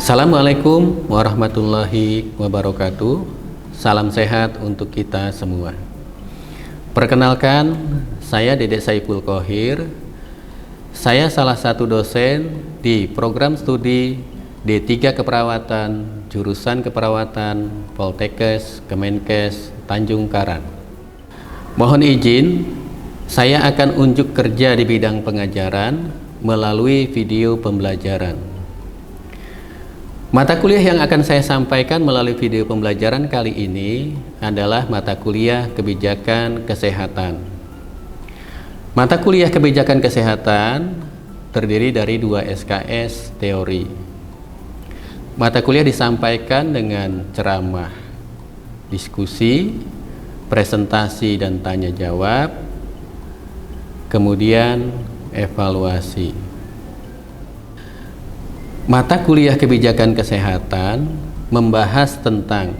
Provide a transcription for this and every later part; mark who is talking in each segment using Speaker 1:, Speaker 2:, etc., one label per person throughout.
Speaker 1: Assalamualaikum warahmatullahi wabarakatuh. Salam sehat untuk kita semua. Perkenalkan, saya Dedek Saiful Qohir. Saya salah satu dosen di program studi D3 Keperawatan, jurusan Keperawatan Poltekkes Kemenkes Tanjung Karang. Mohon izin, saya akan unjuk kerja di bidang pengajaran melalui video pembelajaran. Mata kuliah yang akan saya sampaikan melalui video pembelajaran kali ini adalah mata kuliah Kebijakan Kesehatan. Mata kuliah Kebijakan Kesehatan terdiri dari 2 SKS teori. Mata kuliah disampaikan dengan ceramah, diskusi, presentasi dan tanya jawab, kemudian evaluasi. Mata kuliah Kebijakan Kesehatan membahas tentang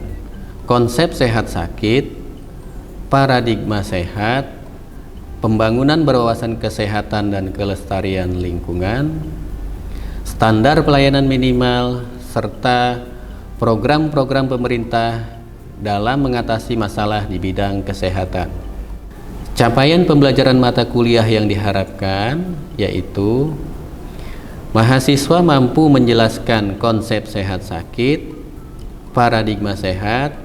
Speaker 1: konsep sehat sakit, paradigma sehat, pembangunan berwawasan kesehatan dan kelestarian lingkungan, standar pelayanan minimal, serta program-program pemerintah dalam mengatasi masalah di bidang kesehatan. Capaian pembelajaran mata kuliah yang diharapkan yaitu mahasiswa mampu menjelaskan konsep sehat sakit, paradigma sehat,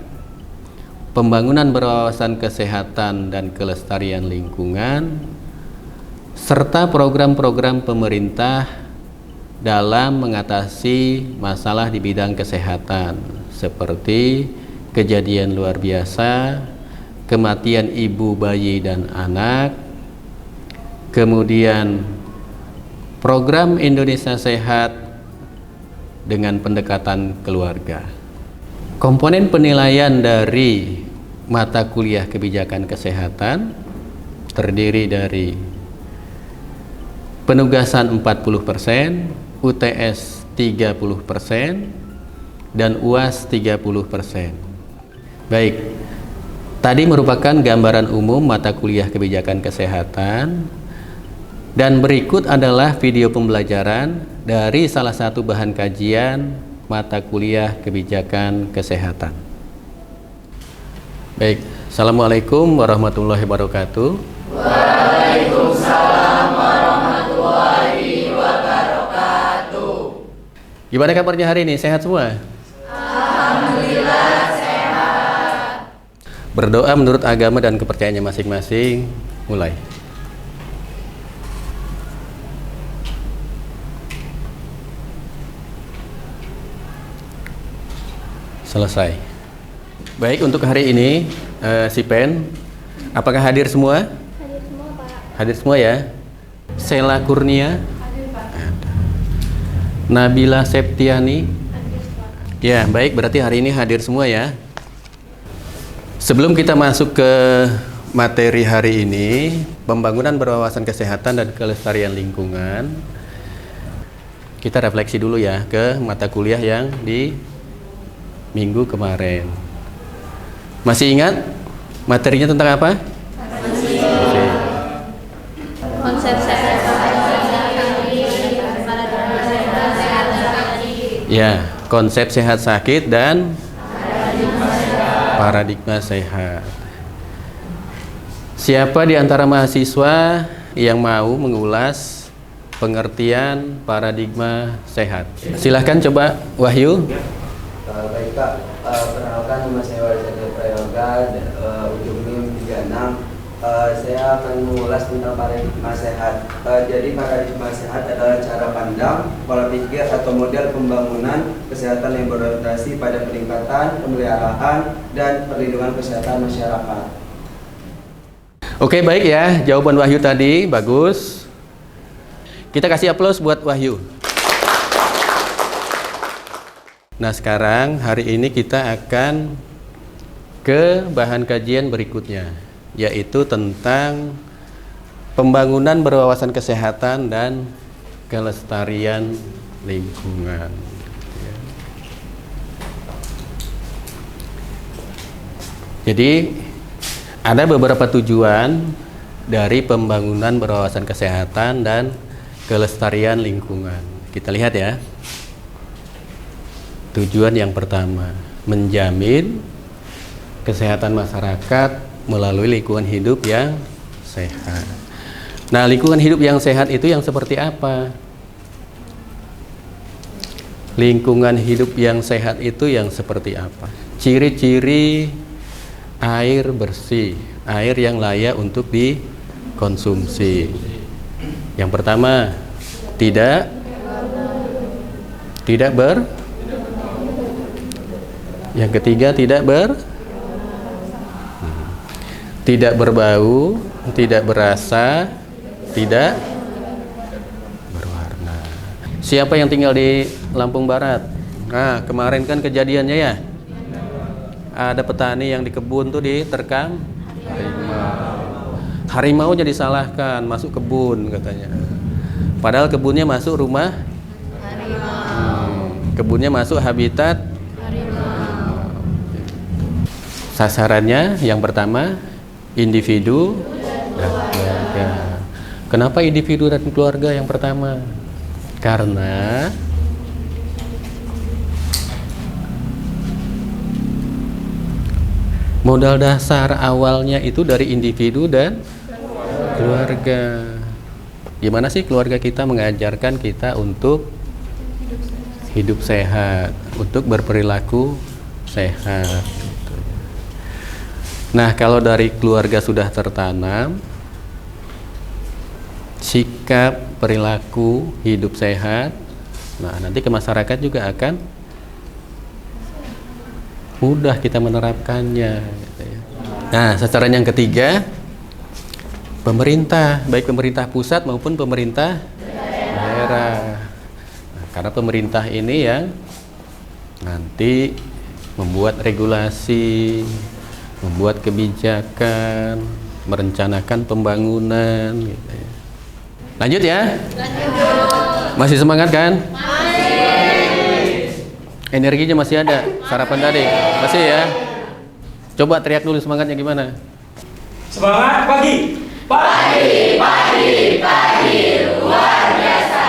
Speaker 1: pembangunan berwawasan kesehatan dan kelestarian lingkungan, serta program-program pemerintah dalam mengatasi masalah di bidang kesehatan seperti kejadian luar biasa, kematian ibu, bayi, dan anak, kemudian program Indonesia Sehat dengan pendekatan keluarga. Komponen penilaian dari mata kuliah Kebijakan Kesehatan terdiri dari penugasan 40%, UTS 30%, dan UAS 30%. Baik, tadi merupakan gambaran umum mata kuliah Kebijakan Kesehatan. Dan berikut adalah video pembelajaran dari salah satu bahan kajian mata kuliah Kebijakan Kesehatan. Baik, Assalamualaikum warahmatullahi wabarakatuh.
Speaker 2: Waalaikumsalam warahmatullahi wabarakatuh.
Speaker 1: Gimana kabarnya hari ini? Sehat semua?
Speaker 2: Alhamdulillah sehat.
Speaker 1: Berdoa menurut agama dan kepercayaannya masing-masing. Mulai. Selesai. Baik, untuk hari ini si Pen, apakah hadir semua?
Speaker 3: Hadir semua, Pak.
Speaker 1: Hadir semua ya. Sela Kurnia,
Speaker 3: Hadir, Pak.
Speaker 1: Nabila Septiani.
Speaker 3: Hadir, Pak.
Speaker 1: Ya, baik, berarti hari ini hadir semua ya. Sebelum kita masuk ke materi hari ini, pembangunan berwawasan kesehatan dan kelestarian lingkungan, kita refleksi dulu ya ke mata kuliah yang di minggu kemarin. Masih ingat materinya tentang apa?
Speaker 3: Masih. Konsep sehat.
Speaker 1: Ya, konsep sehat sakit dan paradigma sehat. Siapa di antara mahasiswa yang mau mengulas pengertian paradigma sehat? Silahkan coba Wahyu.
Speaker 4: Baik Pak, perkenalkan nama saya Walisada Prayoga, ujung NIM 36. Saya akan mengulas tentang paradigma sehat. Jadi paradigma sehat adalah cara pandang, pola pikir atau model pembangunan kesehatan yang berorientasi pada peningkatan, pemeliharaan, dan perlindungan kesehatan masyarakat.
Speaker 1: Oke, baik ya, jawaban Wahyu tadi bagus. Kita kasih aplaus buat Wahyu. Nah, sekarang hari ini kita akan ke bahan kajian berikutnya, yaitu tentang pembangunan berwawasan kesehatan dan kelestarian lingkungan. Jadi ada beberapa tujuan dari pembangunan berwawasan kesehatan dan kelestarian lingkungan. Kita lihat ya. Tujuan yang pertama, menjamin kesehatan masyarakat melalui lingkungan hidup yang sehat. Nah, lingkungan hidup yang sehat itu yang seperti apa? Lingkungan hidup yang sehat itu yang seperti apa? Ciri-ciri air bersih, air yang layak untuk dikonsumsi. Yang pertama, tidak yang ketiga, tidak berbau, tidak berasa, tidak berwarna. Siapa yang tinggal di Lampung Barat? Nah, kemarin kan kejadiannya ya, ada petani yang di kebun tuh diterkam harimaunya disalahkan masuk kebun katanya, padahal kebunnya masuk rumah kebunnya masuk habitat. Sasarannya yang pertama individu dan keluarga. Kenapa individu dan keluarga yang pertama? Karena modal dasar awalnya itu dari individu dan keluarga. Gimana sih keluarga kita mengajarkan kita untuk hidup sehat, untuk berperilaku sehat. Nah, kalau dari keluarga sudah tertanam sikap, perilaku, hidup sehat, nah nanti ke masyarakat juga akan mudah kita menerapkannya gitu ya. Nah, sasaran yang ketiga, pemerintah, baik pemerintah pusat maupun pemerintah daerah. Nah, karena pemerintah ini yang nanti membuat regulasi, membuat kebijakan, merencanakan pembangunan gitu ya. Lanjut ya? Lanjut. Masih semangat kan? Masih. Energinya masih ada? Sarapan tadi? Masih ya? Coba teriak dulu semangatnya gimana?
Speaker 2: Semangat pagi. Pagi, luar biasa.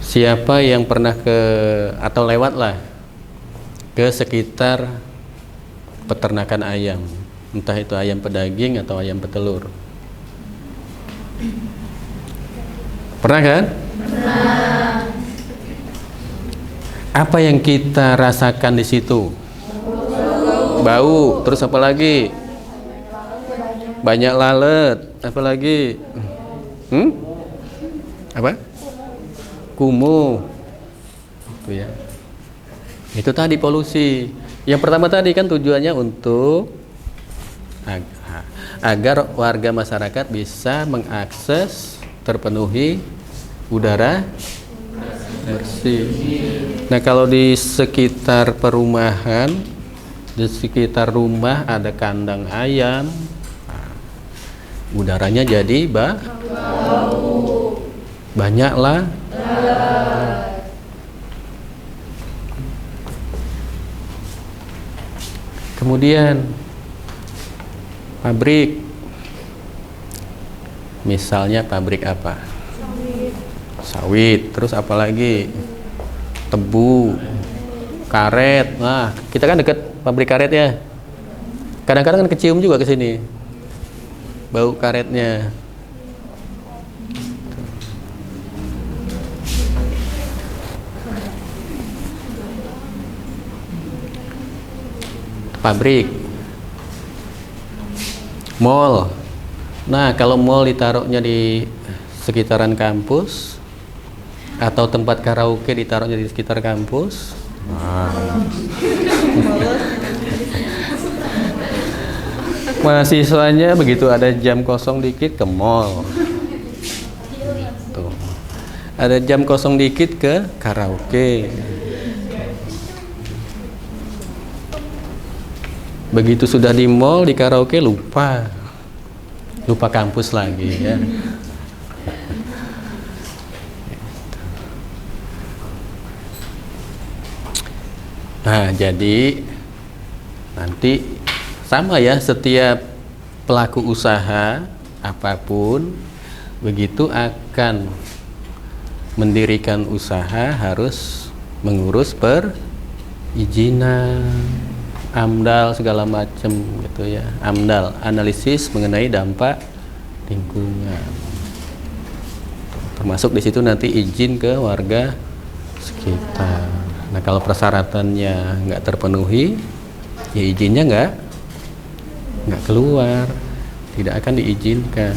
Speaker 1: Siapa yang pernah ke atau lewat lah ke sekitar peternakan ayam, entah itu ayam pedaging atau ayam petelur? Pernah kan? Pernah. Apa yang kita rasakan di situ? Bau. Terus apa lagi? Banyak lalat. Apa lagi? Apa? Kumuh. Itu ya. Itu tadi polusi. Yang pertama tadi kan tujuannya untuk agar warga masyarakat bisa mengakses terpenuhi udara bersih. Nah, kalau di sekitar perumahan, di sekitar rumah ada kandang ayam, udaranya jadi bau. Banyaklah. Kemudian pabrik, misalnya pabrik apa? Sawit. Terus apa lagi? Tebu, karet. Nah, kita kan dekat pabrik karet ya. Kadang-kadang kan kecium juga ke sini bau karetnya. Pabrik, mall. Nah, kalau mall ditaruhnya di sekitaran kampus atau tempat karaoke ditaruhnya di sekitar kampus, mahasiswanya begitu ada jam kosong dikit ke mall. Tuh. Ada jam kosong dikit ke karaoke. Begitu sudah di mall, di karaoke lupa kampus lagi ya. Nah, jadi nanti sama ya, setiap pelaku usaha apapun begitu akan mendirikan usaha harus mengurus perizinan, AMDAL segala macam gitu ya. AMDAL, analisis mengenai dampak lingkungan. Termasuk di situ nanti izin ke warga sekitar. Nah, kalau persyaratannya nggak terpenuhi, ya izinnya nggak keluar, tidak akan diizinkan.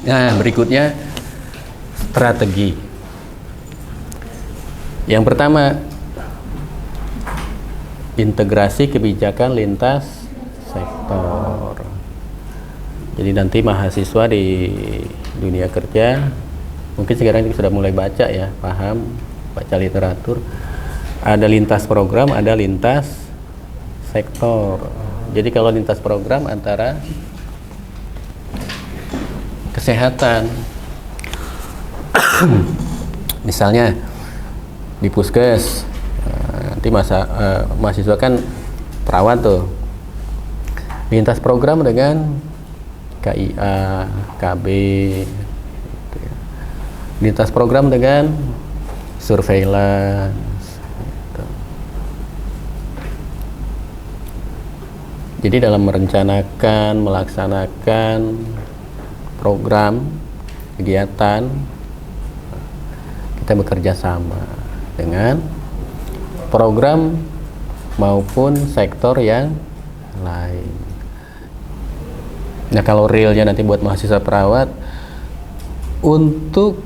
Speaker 1: Nah, berikutnya strategi. Yang pertama, integrasi kebijakan lintas sektor. Jadi nanti mahasiswa di dunia kerja mungkin sekarang sudah mulai baca ya, paham, baca literatur. Ada lintas program, ada lintas sektor. Jadi kalau lintas program antara kesehatan, misalnya di puskes, nanti mahasiswa kan perawat tuh, lintas program dengan KIA, KB, gitu ya. Lintas program dengan surveillance, gitu. Jadi dalam merencanakan, melaksanakan program, kegiatan, kita bekerja sama dengan program maupun sektor yang lain. Nah, kalau realnya nanti buat mahasiswa perawat, untuk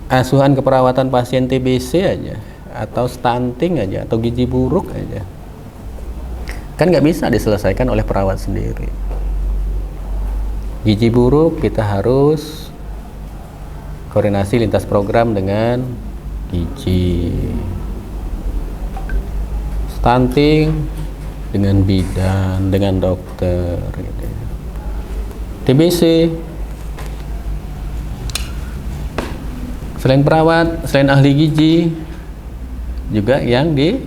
Speaker 1: asuhan keperawatan pasien TBC aja, atau stunting aja, atau gizi buruk aja, kan nggak bisa diselesaikan oleh perawat sendiri. Gizi buruk kita harus koordinasi lintas program dengan gizi, stunting dengan bidan, dengan dokter, gitu ya. TBC selain perawat, selain ahli gizi, juga yang di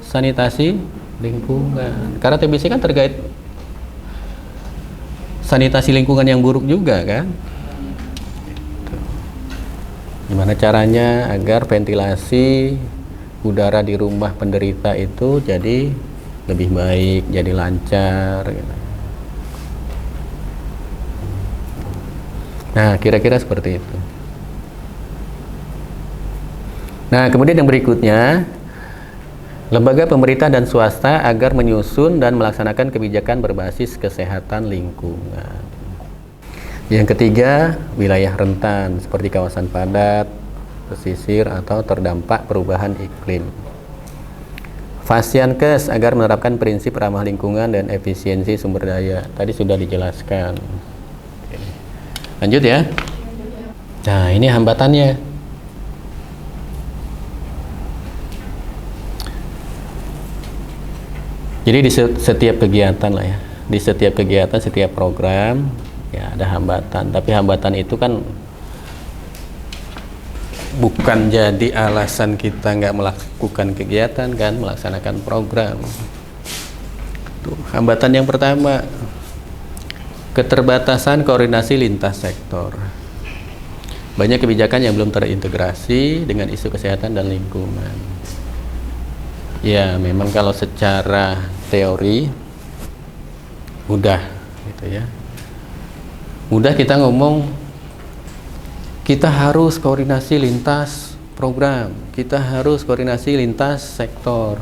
Speaker 1: sanitasi lingkungan, karena TBC kan terkait sanitasi lingkungan yang buruk juga kan. Gimana caranya agar ventilasi udara di rumah penderita itu jadi lebih baik, jadi lancar gitu. Nah, kira-kira seperti itu. Nah, kemudian yang berikutnya, lembaga pemerintah dan swasta agar menyusun dan melaksanakan kebijakan berbasis kesehatan lingkungan. Yang ketiga, wilayah rentan seperti kawasan padat, pesisir, atau terdampak perubahan iklim. Fasiankes agar menerapkan prinsip ramah lingkungan dan efisiensi sumber daya. Tadi sudah dijelaskan. Oke. Lanjut ya. Nah, ini hambatannya. Jadi di setiap kegiatan lah ya, di setiap kegiatan, setiap program ya ada hambatan. Tapi hambatan itu kan bukan jadi alasan kita nggak melakukan kegiatan kan, melaksanakan program. Tuh, hambatan yang pertama, keterbatasan koordinasi lintas sektor. Banyak kebijakan yang belum terintegrasi dengan isu kesehatan dan lingkungan. Ya, memang kalau secara teori mudah gitu ya. Mudah kita ngomong kita harus koordinasi lintas program, kita harus koordinasi lintas sektor.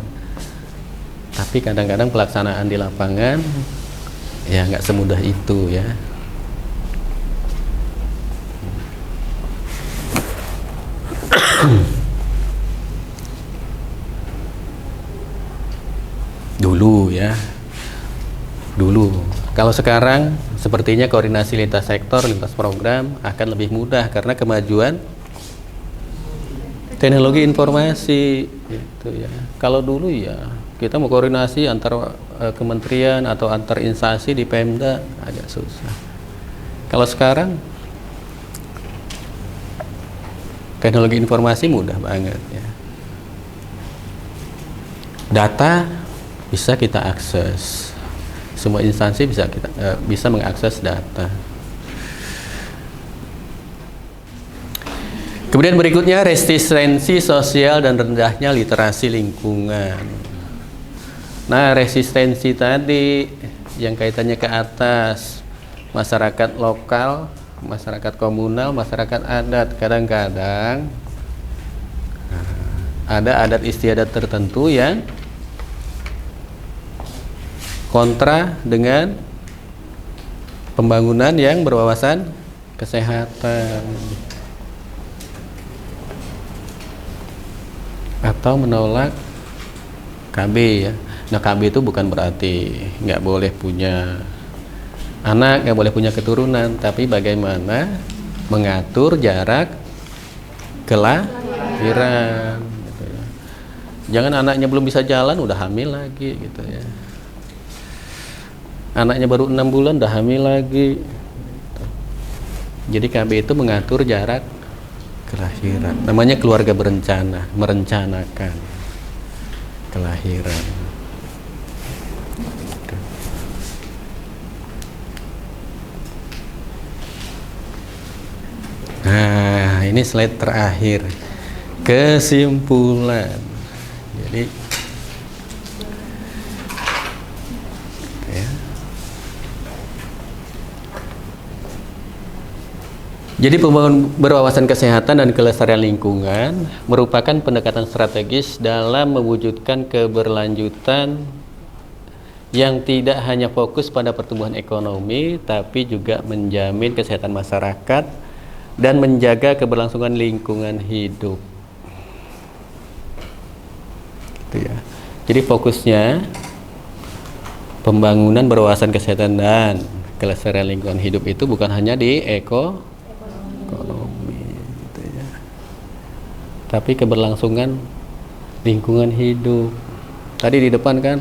Speaker 1: Tapi kadang-kadang pelaksanaan di lapangan ya nggak semudah itu ya. Dulu ya, dulu. Kalau sekarang sepertinya koordinasi lintas sektor, lintas program akan lebih mudah karena kemajuan teknologi informasi gitu ya. Kalau dulu ya kita mau koordinasi antar kementerian atau antar instansi di Pemda agak susah. Kalau sekarang teknologi informasi mudah banget ya. Data bisa kita akses, semua instansi bisa mengakses data. Kemudian berikutnya resistensi sosial dan rendahnya literasi lingkungan. Nah, resistensi tadi yang kaitannya ke atas, masyarakat lokal, masyarakat komunal, masyarakat adat. Kadang-kadang ada adat istiadat tertentu yang kontra dengan pembangunan yang berwawasan kesehatan atau menolak KB ya. Nah, KB itu bukan berarti nggak boleh punya anak, nggak boleh punya keturunan, tapi bagaimana mengatur jarak kelahiran gitu ya. Jangan anaknya belum bisa jalan udah hamil lagi gitu ya. Anaknya baru 6 bulan udah hamil lagi. Jadi KB itu mengatur jarak kelahiran. Namanya keluarga berencana, merencanakan kelahiran. Nah, ini slide terakhir. Kesimpulan. Jadi pembangunan berwawasan kesehatan dan kelestarian lingkungan merupakan pendekatan strategis dalam mewujudkan keberlanjutan yang tidak hanya fokus pada pertumbuhan ekonomi, tapi juga menjamin kesehatan masyarakat dan menjaga keberlangsungan lingkungan hidup. Gitu ya. Jadi fokusnya pembangunan berwawasan kesehatan dan kelestarian lingkungan hidup itu bukan hanya di ekonomi gitu ya, tapi keberlangsungan lingkungan hidup. Tadi di depan kan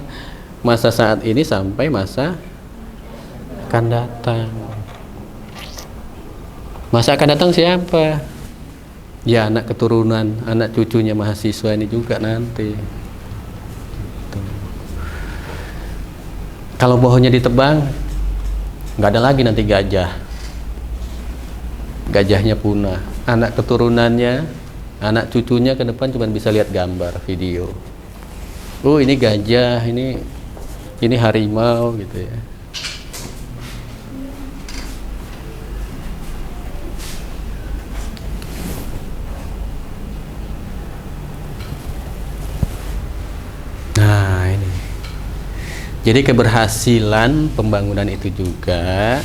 Speaker 1: masa saat ini sampai masa akan datang. Masa akan datang siapa? Ya anak keturunan, anak cucunya mahasiswa ini juga nanti. Tuh. Kalau pohonnya ditebang, nggak ada lagi nanti gajah. Gajahnya punah, anak keturunannya, anak cucunya ke depan cuma bisa lihat gambar, video. Oh ini gajah, ini harimau gitu ya. Nah ini, jadi keberhasilan pembangunan itu juga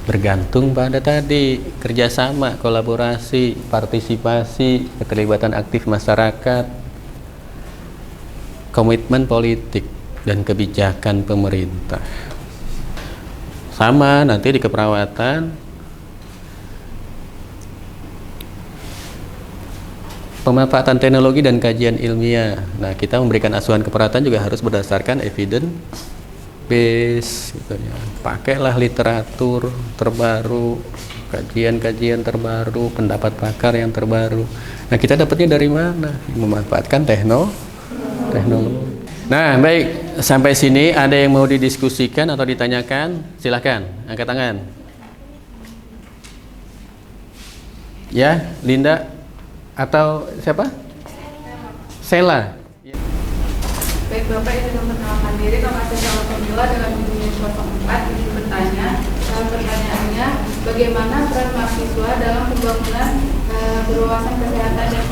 Speaker 1: bergantung pada tadi kerjasama, kolaborasi, partisipasi, keterlibatan aktif masyarakat, komitmen politik dan kebijakan pemerintah. Sama nanti di keperawatan, pemanfaatan teknologi dan kajian ilmiah. Nah, kita memberikan asuhan keperawatan juga harus berdasarkan evidence base gitu ya. Pakailah literatur terbaru, kajian-kajian terbaru, pendapat pakar yang terbaru. Nah, kita dapatnya dari mana? Memanfaatkan teknologi. Nah, baik, sampai sini ada yang mau didiskusikan atau ditanyakan? Silahkan, angkat tangan. Ya, Linda atau siapa? Sela.
Speaker 5: Baik Bapak, izin memperkenalkan diri. Nama saya Sela Pemila dengan bimbingan 04. Izin bertanya. Pertanyaannya, bagaimana peran mahasiswa dalam pembangunan berwawasan kesehatan dan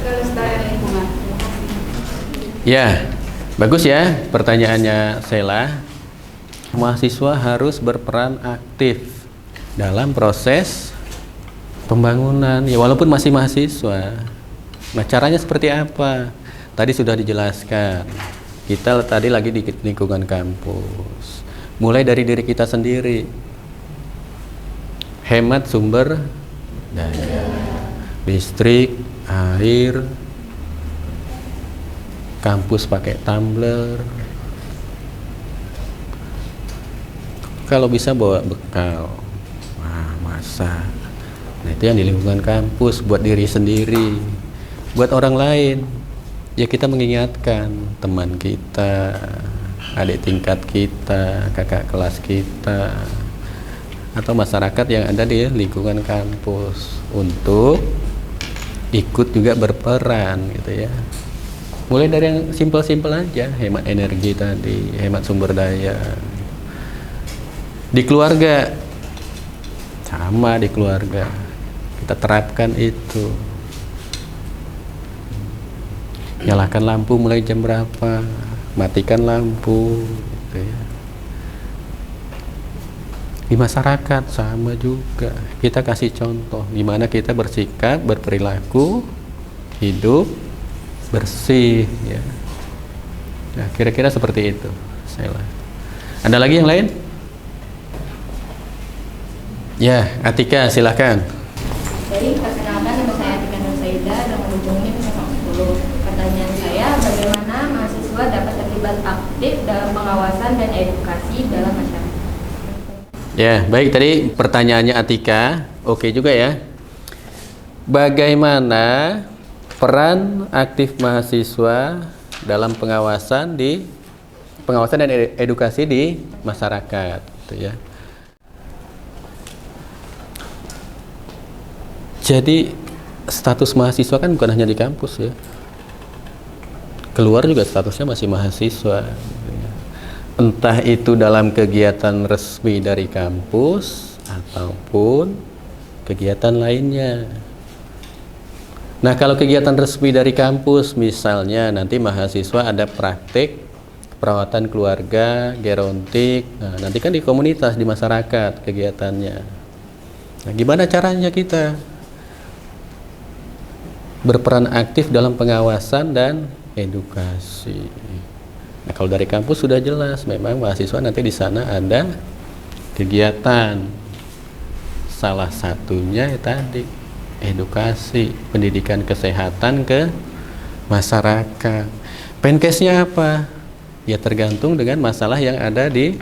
Speaker 5: kelestarian lingkungan?
Speaker 1: Ya, bagus ya pertanyaannya Sela. Mahasiswa harus berperan aktif dalam proses pembangunan. Ya walaupun masih mahasiswa. Nah, caranya seperti apa? Tadi sudah dijelaskan. Kita tadi lagi di lingkungan kampus. Mulai dari diri kita sendiri. Hemat sumber daya. Listrik, air. Kampus pakai tumbler. Kalau bisa bawa bekal. Wah, masak. Nah, itu yang di lingkungan kampus buat diri sendiri. Buat orang lain. Ya kita mengingatkan teman kita, adik tingkat kita, kakak kelas kita, atau masyarakat yang ada di lingkungan kampus untuk ikut juga berperan gitu ya. Mulai dari yang simpel-simpel aja, hemat energi tadi, hemat sumber daya. Di keluarga sama, di keluarga kita terapkan itu. Nyalakan lampu mulai jam berapa, matikan lampu gitu ya. Di masyarakat sama juga, kita kasih contoh gimana kita bersikap, berperilaku, hidup bersih ya. Nah, kira-kira seperti itu. Ada lagi yang lain? Ya, Atika silakan.
Speaker 3: Jadi perkenalkan, nama saya Atika Nur Saida dengan ujung NIM 10. Pertanyaan saya, bagaimana mahasiswa dapat terlibat aktif dalam pengawasan dan edukasi dalam masyarakat?
Speaker 1: Ya, baik, tadi pertanyaannya Atika, oke juga ya. Bagaimana peran aktif mahasiswa dalam pengawasan dan edukasi di masyarakat, gitu ya. Jadi status mahasiswa kan bukan hanya di kampus ya. Keluar juga statusnya masih mahasiswa. Entah itu dalam kegiatan resmi dari kampus ataupun kegiatan lainnya. Nah, kalau kegiatan resmi dari kampus misalnya nanti mahasiswa ada praktik perawatan keluarga, gerontik. Nah, nanti kan di komunitas, di masyarakat kegiatannya. Nah, gimana caranya kita berperan aktif dalam pengawasan dan edukasi? Nah, kalau dari kampus sudah jelas, memang mahasiswa nanti di sana ada kegiatan. Salah satunya tadi edukasi, pendidikan kesehatan ke masyarakat. Penkesnya apa? Ya tergantung dengan masalah yang ada di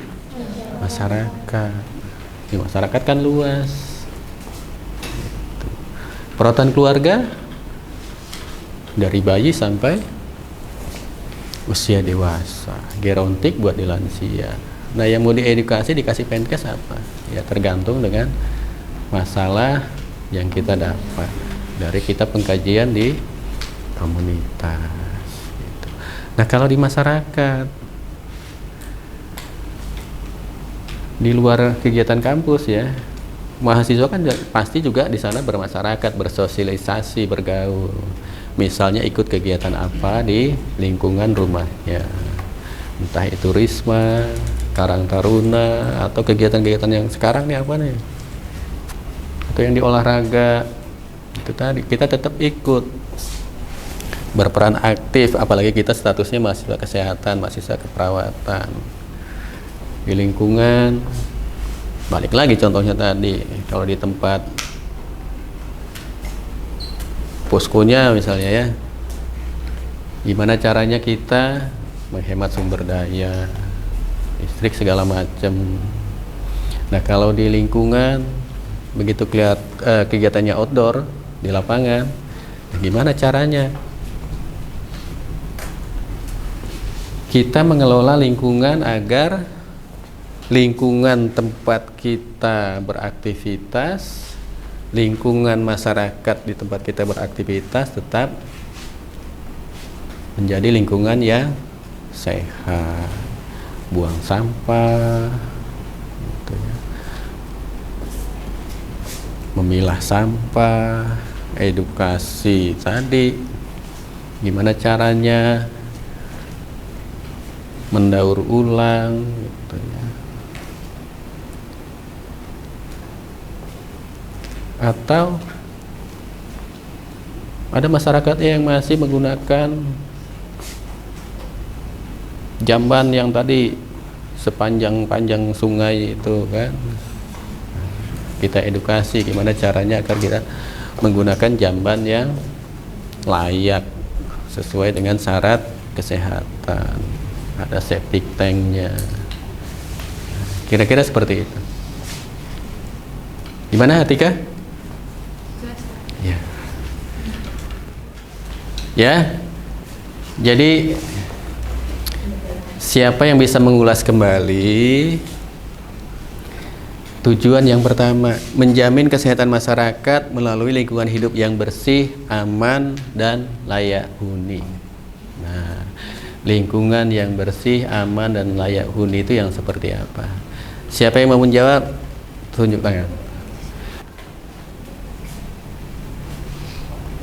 Speaker 1: masyarakat. Di masyarakat kan luas. Perawatan keluarga dari bayi sampai usia dewasa, gerontik buat di lansia. Nah, yang mau diedukasi dikasih penkes apa? Ya tergantung dengan masalah yang kita dapat dari kita pengkajian di komunitas gitu. Nah, kalau di masyarakat, di luar kegiatan kampus ya, mahasiswa kan pasti juga di sana bermasyarakat, bersosialisasi, bergaul. Misalnya ikut kegiatan apa di lingkungan rumahnya, entah itu Risma, Karang Taruna, atau kegiatan-kegiatan yang sekarang nih apa nih, atau yang di olahraga itu tadi, kita tetap ikut berperan aktif, apalagi kita statusnya mahasiswa kesehatan, mahasiswa keperawatan di lingkungan. Balik lagi contohnya tadi, kalau di tempat poskonya misalnya ya, gimana caranya kita menghemat sumber daya, listrik segala macam. Nah, kalau di lingkungan begitu kegiatannya outdoor di lapangan, nah gimana caranya kita mengelola lingkungan agar lingkungan tempat kita beraktivitas, lingkungan masyarakat di tempat kita beraktivitas tetap menjadi lingkungan yang sehat, buang sampah gitu ya, memilah sampah, edukasi tadi gimana caranya mendaur ulang gitu ya. Atau ada masyarakat yang masih menggunakan jamban yang tadi sepanjang-panjang sungai itu kan, kita edukasi gimana caranya agar kita menggunakan jamban yang layak sesuai dengan syarat kesehatan, ada septic tanknya, kira-kira seperti itu. Gimana Atika? Ya. Ya. Jadi siapa yang bisa mengulas kembali Tujuan yang pertama, menjamin kesehatan masyarakat melalui lingkungan hidup yang bersih, aman, dan layak huni. Nah, lingkungan yang bersih, aman, dan layak huni itu yang seperti apa? Siapa yang mau menjawab? Tunjuk tangan.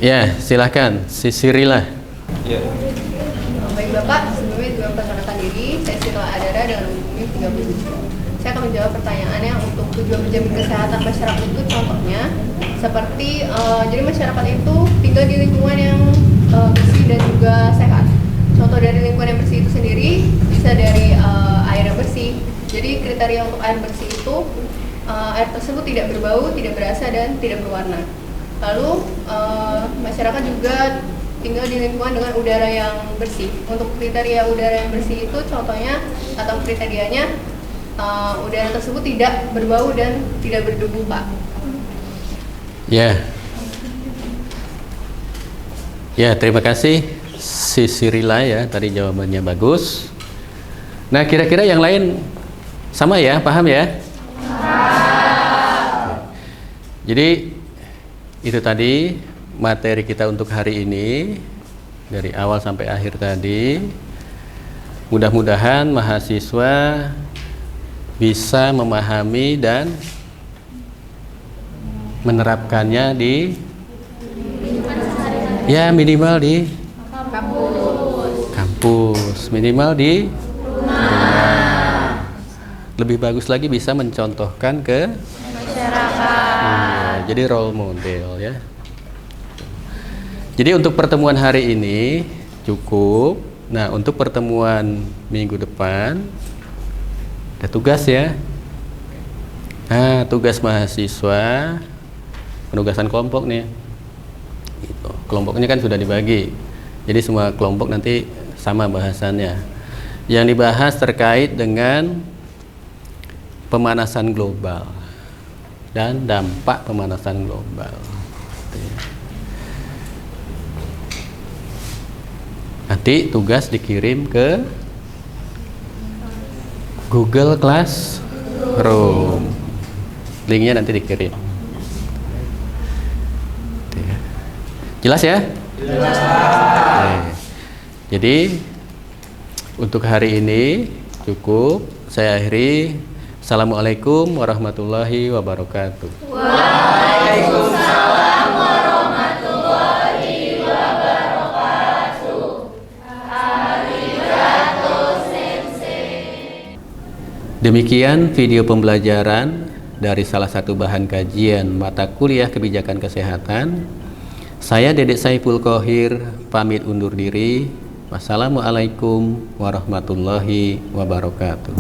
Speaker 1: Ya, silahkan, Sisirilah.
Speaker 6: Ya.
Speaker 5: Baik Bapak, sebelumnya juga memperkenalkan diri, saya Sirla Adara dengan umumnya 37. Saya akan menjawab pertanyaannya untuk tujuan menjamin kesehatan masyarakat itu contohnya seperti jadi masyarakat itu tinggal di lingkungan yang bersih dan juga sehat. Contoh dari lingkungan yang bersih itu sendiri bisa dari air yang bersih. Jadi kriteria untuk air bersih itu air tersebut tidak berbau, tidak berasa, dan tidak berwarna. Lalu masyarakat juga tinggal di lingkungan dengan udara yang bersih. Untuk kriteria udara yang bersih itu contohnya atau kriterianya udara tersebut tidak berbau dan tidak berdebu, Pak.
Speaker 1: Ya. Ya, terima kasih Sisirila ya, tadi jawabannya bagus. Nah, kira-kira yang lain sama ya, paham ya? Jadi itu tadi materi kita untuk hari ini dari awal sampai akhir tadi. Mudah-mudahan mahasiswa bisa memahami dan menerapkannya di ya minimal di kampus, minimal di rumah. Lebih bagus lagi bisa mencontohkan ke masyarakat. Jadi role model ya. Jadi untuk pertemuan hari ini cukup. Nah, untuk pertemuan minggu depan ada tugas ya. Nah, tugas mahasiswa penugasan kelompok nih. Gitu. Kelompoknya kan sudah dibagi. Jadi semua kelompok nanti sama bahasannya. Yang dibahas terkait dengan pemanasan global dan dampak pemanasan global. Nanti tugas dikirim ke Google Classroom. Linknya nanti dikirim. Jelas ya? Jelas. Jadi untuk hari ini cukup. Saya akhiri. Assalamualaikum warahmatullahi wabarakatuh.
Speaker 2: Waalaikumsalam warahmatullahi wabarakatuh. Arigato sensei.
Speaker 1: Demikian video pembelajaran dari salah satu bahan kajian mata kuliah kebijakan kesehatan. Saya Dedek Saiful Qohir pamit undur diri. Wassalamualaikum warahmatullahi wabarakatuh.